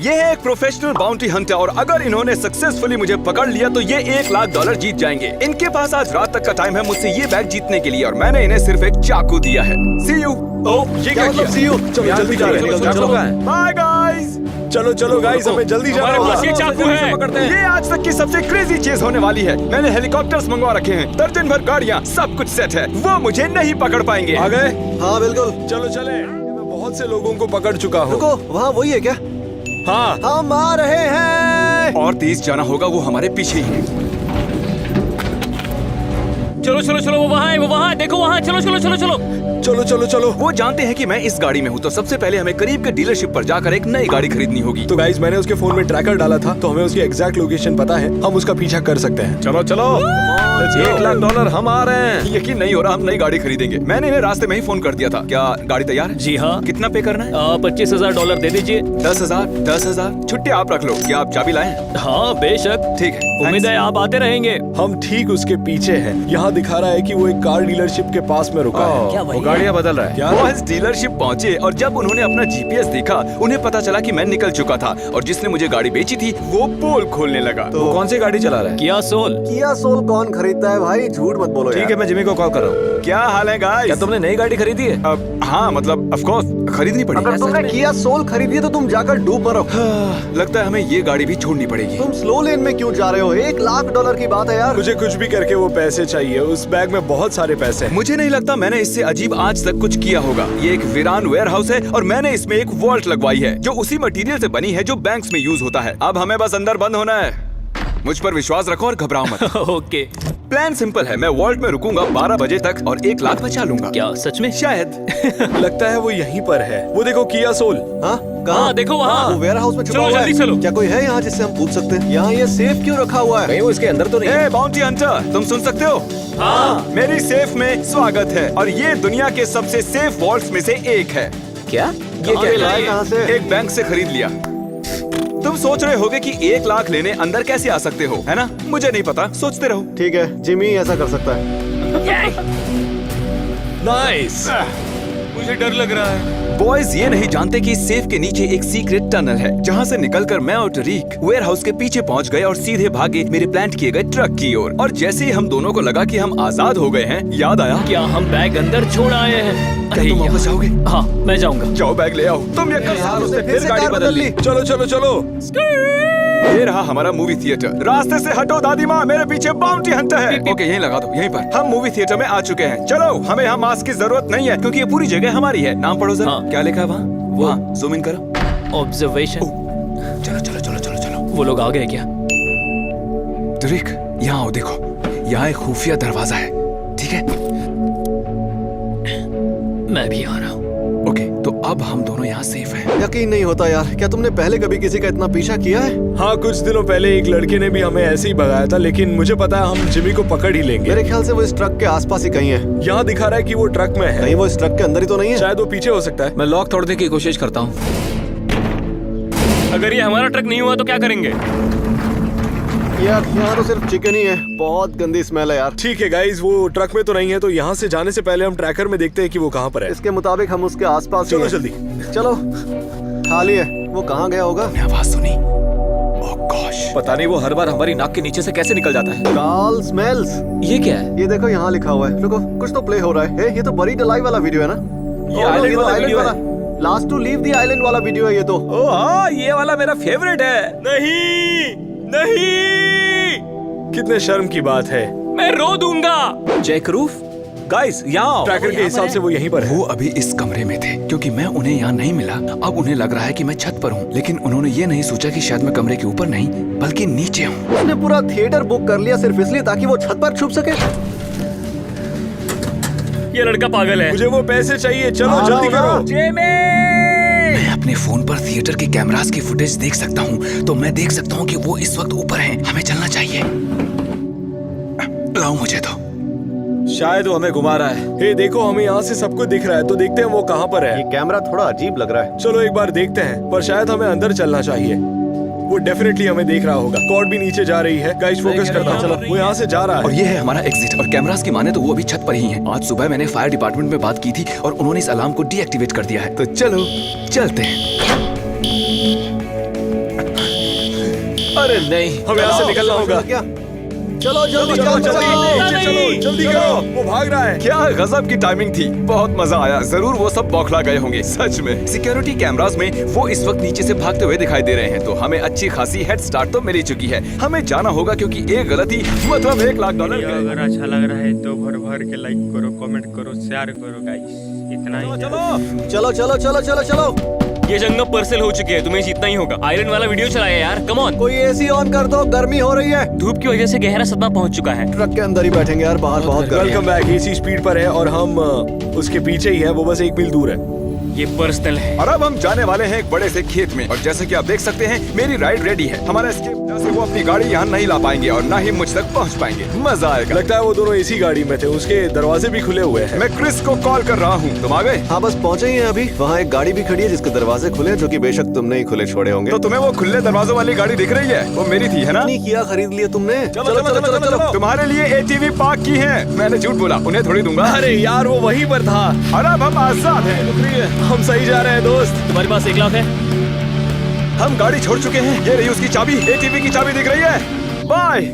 ये है एक प्रोफेशनल बाउंटी हंटर और अगर इन्होंने सक्सेसफुली मुझे पकड़ लिया तो ये $1 लाख जीत जाएंगे। इनके पास आज रात तक का टाइम है मुझसे ये बैग जीतने के लिए और मैंने इन्हें सिर्फ एक चाकू दिया है। See you। ये क्या किया? See you। चलो जल्दी जा रहे हैं। चलो Bye guys। चलो गाइस, हमें जल्दी जाना होगा। ये चाकू है। ये आज तक की सबसे क्रेजी चीज होने वाली है। मैंने हेलीकॉप्टर्स मंगवा रखे हैं, दर्जन भर गाड़ियाँ, सब कुछ सेट है। वो मुझे नहीं पकड़ पाएंगे। आ गए? हाँ बिल्कुल। चलो चले। मैं बहुत से लोगों को पकड़ चुका हूँ। रुको, वहाँ वही है क्या? हाँ, हम आ रहे हैं। और तेज जाना होगा, वो हमारे पीछे ही है। चलो वो वहाँ है, देखो वहाँ। चलो। वो जानते हैं कि मैं इस गाड़ी में हूँ, तो सबसे पहले हमें करीब के डीलरशिप पर जाकर एक नई गाड़ी खरीदनी होगी। तो गाइस मैंने उसके फोन में ट्रैकर डाला था, तो हमें उसकी एग्जैक्ट लोकेशन पता है, हम उसका पीछा कर सकते हैं। चलो $1 लाख हम आ रहे हैं। यकीन नहीं हो रहा, हम नई गाड़ी खरीदेंगे। मैंने इन्हें रास्ते में ही फोन कर दिया था। क्या गाड़ी तैयार है? जी हाँ। कितना पे करना है? $25,000 दे दीजिए। 10,000। छुट्टी आप रख लो। क्या आप चाबी लाए? हाँ बेशक। ठीक है, उम्मीद है आप आते रहेंगे। हम ठीक उसके पीछे हैं। यहाँ दिखा रहा है कि वो एक कार डीलरशिप के पास में रुका है। क्या वो गाड़ियाँ बदल रहा है क्या? वो इस डीलरशिप पहुंचे और जब उन्होंने अपना जीपीएस देखा, उन्हें पता चला कि मैं निकल चुका था और जिसने मुझे गाड़ी बेची थी वो पोल खोलने लगा। तो कौन सी गाड़ी चला रहा है? किया सोल। किया सोल कौन खरीदता है भाई? झूठ मत बोलो ठीक यार। है, मैं जिमी को कॉल कर रहा हूँ। क्या हाल है गाइस? क्या तुमने नई गाड़ी खरीदी है? हाँ, मतलब ऑफ कोर्स खरीदनी अगर पड़ेगी। तुमने किया सोल खरीदी है तो तुम जाकर डूब मरो। लगता है हमें ये गाड़ी भी छोड़नी पड़ेगी। तुम स्लो लेन में क्यों जा रहे हो? $1 लाख की बात है यार। मुझे कुछ भी करके वो पैसे चाहिए। उस बैग में बहुत सारे पैसे हैं। मुझे नहीं लगता मैंने इससे अजीब आज तक कुछ किया होगा। ये एक वीरान वेयरहाउस है और मैंने इसमें एक वॉल्ट लगवाई है जो उसी मटेरियल से बनी है जो बैंक्स में यूज होता है। अब हमें बस अंदर बंद होना है। मुझ पर विश्वास रखो और घबराओ मत। ओके। प्लान सिंपल है, मैं वॉल्ट में रुकूंगा 12 बजे तक और $1 लाख बचा लूंगा। क्या सच में? शायद। लगता है वो यहीं पर है। वो देखो किया सोल। हाँ हाँ कहाँ? देखो वहाँ। वो वेयर हाउस में छुपा चलो, हुआ जल्दी है। चलो। क्या कोई है यहाँ जिससे हम पूछ सकते हैं? यहाँ ये सेफ क्यों रखा हुआ है? कहीं वो इसके अंदर तो नहीं है? ए बाउंटी हंटर, तुम सुन सकते हो? हाँ। मेरी सेफ में स्वागत है और ये दुनिया के सबसे सेफ वॉल्ट्स में से एक है। क्या? ये कहाँ क्या लाए? कहाँ से? एक बैंक से खरीद लिया। तुम सोच रहे होगे कि $1 लाख लेने अंदर कैसे आ सकते हो, है ना? मुझे नहीं पता, सोचते रहो। ठीक है, जिमी ऐसा कर सकता है। नाइस। मुझे डर लग रहा है। बॉयज ये नहीं जानते कि इस सेफ के नीचे एक सीक्रेट टनल है जहाँ से निकलकर मैं और टरीक वेयर हाउस के पीछे पहुँच गए और सीधे भागे मेरे प्लांट किए गए ट्रक की ओर। और जैसे ही हम दोनों को लगा कि हम आजाद हो गए हैं, याद आया क्या हम बैग अंदर छोड़ आए हैं? क्या तुम वापस जाओगे? हाँ मैं जाऊंगा। जाओ बैग ले आओ। तुम ये कर यार, सकते उसने हो। फिर से गाड़ी कार बदल ली। चलो। ये रहा हमारा मूवी थिएटर। रास्ते से हटो दादी माँ, मेरे पीछे बाउंटी हंटर है। ओके, यहीं लगा दो, यहीं पर। हम मूवी थिएटर में आ चुके हैं। चलो, हमें यहाँ मास्क की जरूरत नहीं है क्योंकि ये पूरी जगह हमारी है। नाम पढ़ो जरा। हाँ। क्या लिखा है वहाँ? वहाँ जूम इन करो। ऑब्जर्वेशन। चलो। वो लोग आ गए क्या? टरीक, यहाँ आओ, देखो यहाँ एक खुफिया दरवाजा है। ठीक है, मैं भी आ रहा हूँ। ओके, तो अब हम दोनों यहाँ सेफ हैं। यकीन नहीं होता यार। क्या तुमने पहले कभी किसी का इतना पीछा किया है? हाँ, कुछ दिनों पहले एक लड़के ने भी हमें ऐसे ही भगाया था, लेकिन मुझे पता है हम जिमी को पकड़ ही लेंगे। मेरे ख्याल से वो इस ट्रक के आसपास ही कहीं है। यहाँ दिखा रहा है कि वो ट्रक में है। कहीं वो इस ट्रक के अंदर ही तो नहीं है? शायद वो पीछे हो सकता है। मैं लॉक तोड़ने की कोशिश करता हूँ। अगर ये हमारा ट्रक नहीं हुआ तो क्या करेंगे? यार यहाँ तो सिर्फ चिकन ही है। बहुत गंदी स्मेल है यार। ठीक है गाइस, वो ट्रक में तो नहीं है, तो यहाँ से जाने से पहले हम ट्रैकर में देखते हैं कि वो कहाँ पर है। इसके मुताबिक हम उसके आसपास ही चलो हैं। जल्दी। चलो, खाली है। वो कहाँ गया होगा? मैंने आवाज सुनी। ओह गॉश, पता नहीं वो हर बार हमारी नाक के नीचे से कैसे निकल जाता है। काल स्मेल्स। ये क्या है? ये देखो यहाँ लिखा हुआ है। रुको, कुछ तो प्ले हो रहा है। ये तो बरीड अलाइव वाला वीडियो है ना? ये आइलैंड वाला वीडियो है। Last to leave the island वाला वीडियो है ये तो। ओह हाँ, ये वाला मेरा फेवरेट है। नहीं। कितने शर्म की बात है। मैं रो दूंगा। जैक रूफ, गाइस यहाँ आओ। ट्रैकर के हिसाब से वो यहीं पर है। वो अभी इस कमरे में थे क्योंकि मैं उन्हें यहाँ नहीं मिला। अब उन्हें लग रहा है कि मैं छत पर हूँ, लेकिन उन्होंने ये नहीं सोचा कि शायद मैं कमरे के ऊपर नहीं बल्कि नीचे हूँ। उसने पूरा थिएटर बुक कर लिया सिर्फ इसलिए ताकि वो छत पर छुप सके। ये लड़का पागल है। मुझे वो पैसे चाहिए। चलो जल्दी करो। मैं अपने फोन पर थिएटर के कैमरास की फुटेज देख सकता हूँ, तो मैं देख सकता हूँ कि वो इस वक्त ऊपर हैं। हमें चलना चाहिए। लाओ मुझे तो। शायद वो हमें घुमा रहा है। हे देखो, हमें यहाँ से सब कुछ दिख रहा है, तो देखते हैं वो कहाँ पर ये है। कैमरा थोड़ा अजीब लग रहा है। चलो एक बार देखते हैं, पर शायद हमें अंदर चलना चाहिए। वो डेफिनेटली हमें देख रहा होगा। कॉर्ड भी नीचे जा रही है। गाइस फोकस करता हूँ। चलो, वो यहाँ से जा रहा और है। ये है हमारा एग्जिट। और कैमरास की माने तो वो अभी छत पर ही हैं। आज सुबह मैंने फायर डिपार्टमेंट में बात की थी और उन्होंने इस अलार्म को डीएक्टिवेट कर दिया है। तो चलो चलते हैं। अरे नहीं, हमें यहाँ से निकलना होगा। क्या? चलो जल्दी चलो चलो चलो चलो। नीचे चलो, जल्दी करो, वो भाग रहा है। क्या गजब की टाइमिंग थी, बहुत मजा आया। जरूर वो सब बौखला गए होंगे सच में। सिक्योरिटी कैमरास में वो इस वक्त नीचे से भागते हुए दिखाई दे रहे हैं, तो हमें अच्छी खासी हेड स्टार्ट तो मिल ही चुकी है। हमें जाना होगा क्योंकि एक गलती मतलब $1 लाख वीडियो अगर अच्छा लग रहा है तो भर भर के लाइक करो, कमेंट करो, शेयर करो गाइस। इतना ही है। चलो चलो चलो चलो चलो। ये जंगल परसेल हो चुके हैं, तुम्हें जीतना ही होगा। आयरन वाला वीडियो चलाया यार, कम ऑन। कोई एसी ऑन कर दो, गर्मी हो रही है। धूप की वजह से गहरा सदमा पहुंच चुका है। ट्रक के अंदर ही बैठेंगे यार, बाहर बहुत गर्मी है। Welcome back. एसी स्पीड पर है और हम उसके पीछे ही है, वो बस 1 मील दूर है। ये पर्सनल है। और अब हम जाने वाले हैं एक बड़े से खेत में, और जैसे कि आप देख सकते हैं मेरी राइड रेडी है। हमारा एस्केप से वो अपनी गाड़ी यहाँ नहीं ला पाएंगे और ना ही मुझ तक पहुँच पाएंगे। मजा आएगा। लगता है वो दोनों एसी गाड़ी में थे, उसके दरवाजे भी खुले हुए हैं। मैं क्रिस को कॉल कर रहा हूँ, तुम आ गए? हाँ बस पहुंचे ही हैं अभी। वहाँ एक गाड़ी भी खड़ी है जिसके दरवाजे खुले हैं, जो कि बेशक तुमने ही खुले छोड़े होंगे। तो तुम्हें वो खुले दरवाजों वाली गाड़ी दिख रही है? वो मेरी थी, है ना? नहीं किया, खरीद लिया तुमने। चलो चलो चलो चलो। तुम्हारे लिए ATV पार्क की है। मैंने झूठ बोला, उन्हें थोड़ी दूंगा। अरे यार वो वहीं पर था। और अब हम आजाद हैं। हम सही जा रहे हैं दोस्त। तुम्हारे पास 1 लाख है? हम गाड़ी छोड़ चुके हैं। ये रही उसकी चाबी, ATV की चाबी दिख रही है। बाय।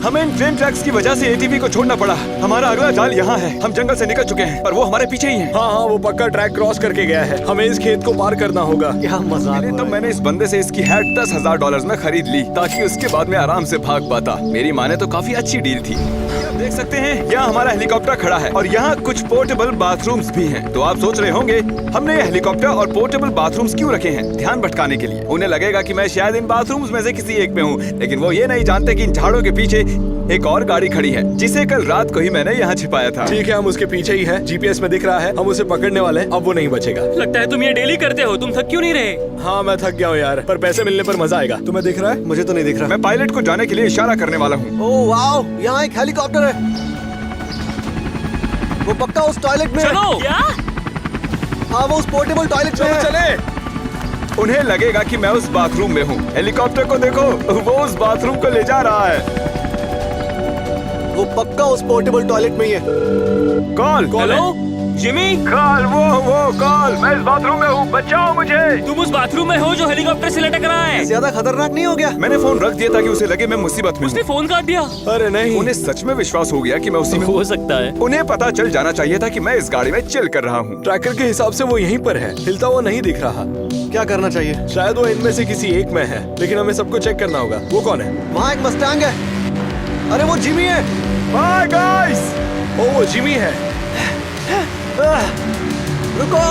हमें इन ट्रेन ट्रैक्स की वजह से ATV को छोड़ना पड़ा। हमारा अगला जाल यहाँ है। हम जंगल से निकल चुके हैं, पर वो हमारे पीछे ही है। हाँ हाँ वो पक्का ट्रैक क्रॉस करके गया है। हमें इस खेत को पार करना होगा। क्या मजाक हो तो रहा मैंने इस बंदे से इसकी हैट $10,000 में खरीद ली, ताकि उसके बाद में आराम से भाग पाता। मेरी माने तो काफी अच्छी डील थी। आप देख सकते हैं यहाँ हमारा हेलीकॉप्टर खड़ा है और यहाँ कुछ पोर्टेबल बाथरूम्स भी हैं। तो आप सोच रहे होंगे हमने ये हेलीकॉप्टर और पोर्टेबल बाथरूम्स क्यों रखे हैं? ध्यान भटकाने के लिए। उन्हें लगेगा कि मैं शायद इन बाथरूम्स में से किसी एक में हूँ, लेकिन वो ये नहीं जानते कि इन झाड़ों के पीछे एक और गाड़ी खड़ी है, जिसे कल रात को ही मैंने यहाँ छिपाया था। ठीक है हम उसके पीछे ही हैं। GPS में दिख रहा है, हम उसे पकड़ने वाले हैं। अब वो नहीं बचेगा। लगता है तुम ये डेली करते हो, तुम थक क्यों नहीं रहे? हाँ मैं थक गया हूँ यार, पर पैसे मिलने पर मजा आएगा। तुम्हें दिख रहा है? मुझे तो नहीं दिख रहा। मैं पायलट को जाने के लिए इशारा करने वाला हूँ। ओह वाओ, यहाँ एक हेलीकॉप्टर है। वो पक्का उस टॉयलेट में है। चलो। क्या? हाँ वो उस पोर्टेबल टॉयलेट में चलो है। चले। उन्हें लगेगा कि मैं उस बाथरूम में हूँ। हेलीकॉप्टर को देखो, वो उस बाथरूम को ले जा रहा है। वो पक्का उस पोर्टेबल टॉयलेट में ही है। कॉल हेलो जिमी, कॉल, वो कॉल। मैं इस बाथरूम में हूँ, बचाओ मुझे। तुम उस बाथरूम में हो जो हेलीकॉप्टर से लटक रहा है। ज्यादा खतरनाक नहीं हो गया? मैंने फोन रख दिया ताकि उसे लगे मैं मुसीबत में उसने हूँ। फोन काट दिया। अरे नहीं। उन्हें सच में विश्वास हो गया कि मैं उसी में हूँ। हो सकता है। उन्हें पता चल जाना चाहिए था कि मैं इस गाड़ी में चिल कर रहा हूँ। ट्रैकर के हिसाब से वो यहीं पर है, हिलता हुआ नहीं दिख रहा। क्या करना चाहिए? शायद वो इनमें से किसी एक में है, लेकिन हमें सबको चेक करना होगा। वो कौन है? वहाँ एक मस्टैंग है। अरे वो जिमी है। Bye guys. ओ वो जिमी है। रुको।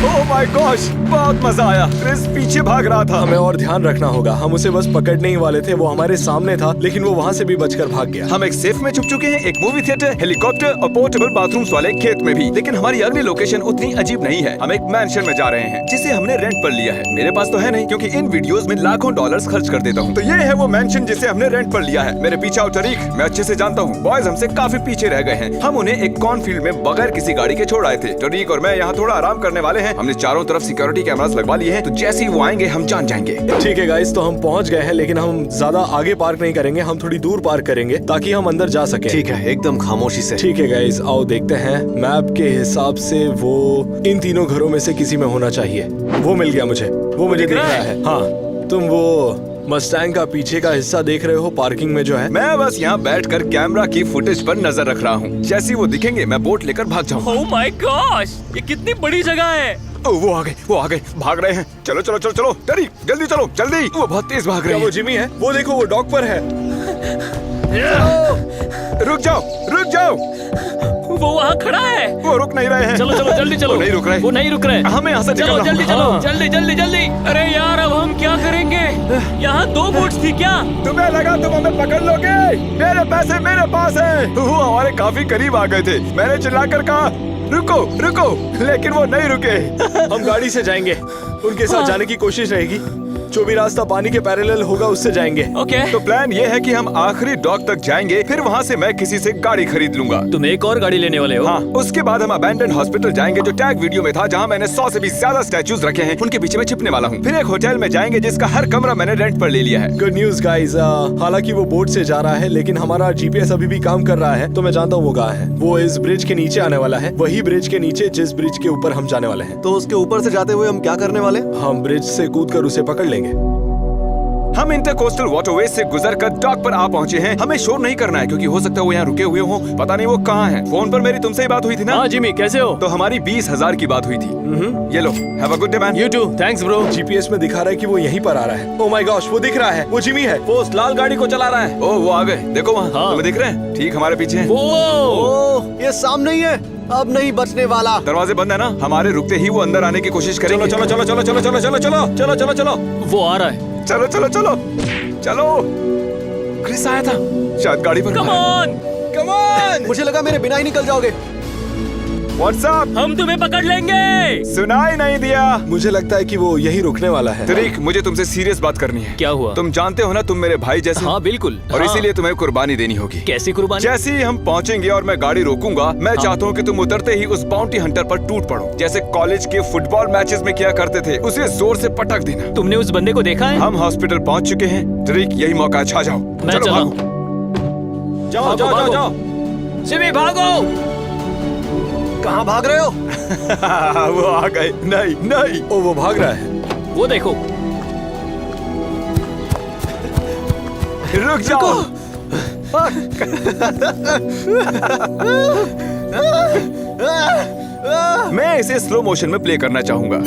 ओह माय गॉश, बहुत मजा आया। क्रिस पीछे भाग रहा था। हमें और ध्यान रखना होगा। हम उसे बस पकड़ने ही वाले थे, वो हमारे सामने था, लेकिन वो वहाँ से भी बचकर भाग गया। हम एक सेफ में छुप चुके हैं, एक मूवी थिएटर, हेलीकॉप्टर और पोर्टेबल बाथरूम्स वाले खेत में भी। लेकिन हमारी अगली लोकेशन उतनी अजीब नहीं है। हम एक मैंशन में जा रहे हैं, जिसे हमने रेंट पर लिया है। मेरे पास तो है नहीं, क्योंकि इन वीडियोस में लाखों डॉलर्स खर्च कर देता हूँ। तो ये है वो मैंशन जिसे हमने रेंट पर लिया है। मेरे पीछे आओ टरीक, मैं अच्छे से जानता हूँ बॉयज हमसे काफी पीछे रह गए हैं। हम उन्हें एक कॉर्नफील्ड में बगैर किसी गाड़ी के छोड़ आए थे। टरीक और मैं यहाँ थोड़ा आराम करने वाले हैं। हमने चारों तरफ सिक्योरिटी कैमरास लगवा लिए हैं, तो जैसे ही वो आएंगे हम जान जाएंगे। ठीक है गाइस, तो हम पहुंच गए हैं, लेकिन हम ज्यादा आगे पार्क नहीं करेंगे। हम थोड़ी दूर पार्क करेंगे ताकि हम अंदर जा सके। ठीक है, एकदम खामोशी से। ठीक है गाइस, आओ देखते हैं। मैप के हिसाब से वो इन तीनों घरों में से किसी में होना चाहिए। वो मिल गया मुझे, वो मुझे दिख रहा है। हाँ तुम वो मस्टैंग का पीछे का हिस्सा देख रहे हो, पार्किंग में जो है। मैं बस यहाँ बैठकर कैमरा की फुटेज पर नजर रख रहा हूँ। जैसे ही वो दिखेंगे मैं बोट लेकर भाग जाऊंगा। ओह माय गॉश, ये कितनी बड़ी जगह है। वो आ गए, भाग रहे हैं। चलो चलो चलो चलो, टरीक जल्दी चलो, जल्दी। वो बहुत तेज भाग रहे क्या हैं। वो जिमी है? वो देखो वो डॉक पर है। रुक जाओ। वो वहाँ खड़ा है। वो रुक नहीं रहे हैं। चलो चलो जल्दी चलो। वो नहीं रुक रहे। वो नहीं रुक रहे। हमें यहाँ से चलो निकलना जल्दी होगा। चलो, हाँ। जल्दी जल्दी जल्दी। अरे यार अब हम क्या करेंगे? यहाँ 2 बोट्स थी क्या? तुम्हें लगा तुम हमें पकड़ लोगे? मेरे पैसे मेरे पास हैं। वो हमारे काफी करीब आ गए थे। मैंने चिल्लाकर कहा रुको, लेकिन वो नहीं रुके। हम गाड़ी से जाएंगे, उनके साथ जाने की कोशिश रहेगी। जो भी रास्ता पानी के पैरेलल होगा उससे जाएंगे। ओके। तो प्लान ये है कि हम आखिरी डॉक तक जाएंगे, फिर वहाँ से मैं किसी से गाड़ी खरीद लूंगा। तुम एक और गाड़ी लेने वाले हो? हाँ, उसके बाद हम अबैंडन हॉस्पिटल जाएंगे जो टैग वीडियो में था, जहाँ मैंने 100 से भी ज्यादा स्टैचूज रखे हैं। उनके पीछे मैं छिपने वाला हूँ। फिर एक होटल में जाएंगे जिसका हर कमरा मैंने रेंट पर ले लिया है। गुड न्यूज गाइस, हालांकि वो बोट से जा रहा है, लेकिन हमारा GPS अभी भी काम कर रहा है। तो मैं जानता हूँ वो कहाँ है। वो इस ब्रिज के नीचे आने वाला है, वही ब्रिज के नीचे जिस ब्रिज के ऊपर हम जाने वाले हैं। तो उसके ऊपर से जाते हुए हम क्या करने वाले? हम ब्रिज से कूद कर उसे पकड़ लेंगे। निकलेंगे। हम इंटरकोस्टल वाटरवे से गुजरकर डॉक पर आ पहुंचे हैं। हमें शोर नहीं करना है क्योंकि हो सकता है वो यहाँ रुके हुए हों। पता नहीं वो कहाँ हैं। फोन पर मेरी तुमसे ही बात हुई थी ना? हाँ जिमी, कैसे हो? तो हमारी 20,000 की बात हुई थी। ये लो, have a good day man. You too, thanks bro। GPS में दिखा रहा है कि वो यहीं पर आ रहा है। ओह माय गॉश, वो दिख रहा है, वो जिमी है। वो उस लाल गाड़ी को चला रहा है। ओह, वो आ गए। देखो वहाँ, हाँ। तुम्हें दिख रहे हैं? ठीक हमारे पीछे हैं। ओह, ये सामने ही है। अब नहीं बचने वाला। दरवाजे बंद है ना? हमारे रुकते ही वो अंदर आने की कोशिश करेंगे। चलो चलो चलो चलो चलो चलो चलो चलो चलो चलो चलो। वो आ रहा है। चलो चलो चलो चलो। क्रिस आया था, शायद गाड़ी पर। Come on! Come on. मुझे लगा मेरे बिना ही निकल जाओगे। What's up? हम तुम्हें पकड़ लेंगे। सुनाई नहीं दिया। मुझे लगता है कि वो यहीं रुकने वाला है। तरीक, मुझे तुमसे सीरियस बात करनी है। क्या हुआ? तुम जानते हो ना, तुम मेरे भाई जैसे। हाँ बिल्कुल। और हाँ। इसीलिए तुम्हें कुर्बानी देनी होगी। कैसी कुर्बानी? जैसे ही हम पहुंचेंगे और मैं गाड़ी रोकूंगा, मैं चाहता हूँ कि तुम उतरते ही उस बाउंटी हंटर पर टूट पड़ो, जैसे कॉलेज के फुटबॉल मैचेस में किया करते थे। उसे जोर से पटक देना। तुमने उस बंदे को देखा है? हम हॉस्पिटल पहुंच चुके हैं। तरीक, यही मौका है, छा जाओ। मैं चलो चला। भागो। जाओ जाओ जाओ जाओ। जिमी भागो। कहाँ भाग रहे हो? वो आ गए। नहीं नहीं। ओ वो भाग रहा है। वो देखो। रुक जाओ। मैं इसे स्लो मोशन में प्ले करना चाहूंगा।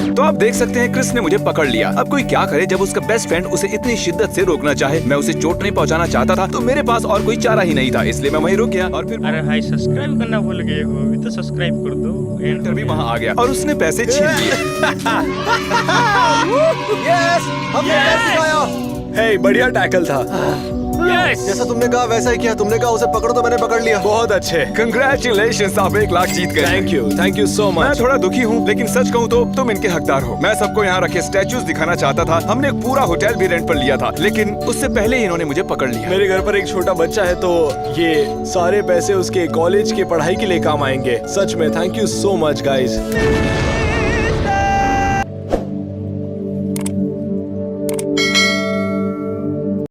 तो आप देख सकते हैं, क्रिस ने मुझे पकड़ लिया। अब कोई क्या करे जब उसका बेस्ट फ्रेंड उसे इतनी शिद्दत से रोकना चाहे। मैं उसे चोट नहीं पहुंचाना चाहता था, तो मेरे पास और कोई चारा ही नहीं था, इसलिए मैं वहीं रुक गया। और फिर अरे भाई, सब्सक्राइब करना भूल गए हो। अभी तो सब्सक्राइब कर दो। एंटर भी वहां आ गया और उसने पैसे छीन लिए। यस, हमने पैसे सिखाया। हे, बढ़िया टैकल था। यस। जैसा तुमने कहा वैसा ही किया। तुमने कहा उसे पकड़ो तो मैंने पकड़ लिया। बहुत अच्छे। कंग्रेचुलेशंस, आप 1 लाख जीत गए। थैंक यू सो मैं मच। थोड़ा दुखी हूँ, लेकिन सच कहूँ तो तुम इनके हकदार हो। मैं सबको यहाँ रखे स्टैचूज दिखाना चाहता था। हमने एक पूरा होटल भी रेंट पर लिया था, लेकिन उससे पहले ही इन्होंने मुझे पकड़ लिया। मेरे घर पर एक छोटा बच्चा है, तो ये सारे पैसे उसके कॉलेज की पढ़ाई के लिए काम आएंगे। सच में thank you so much guys.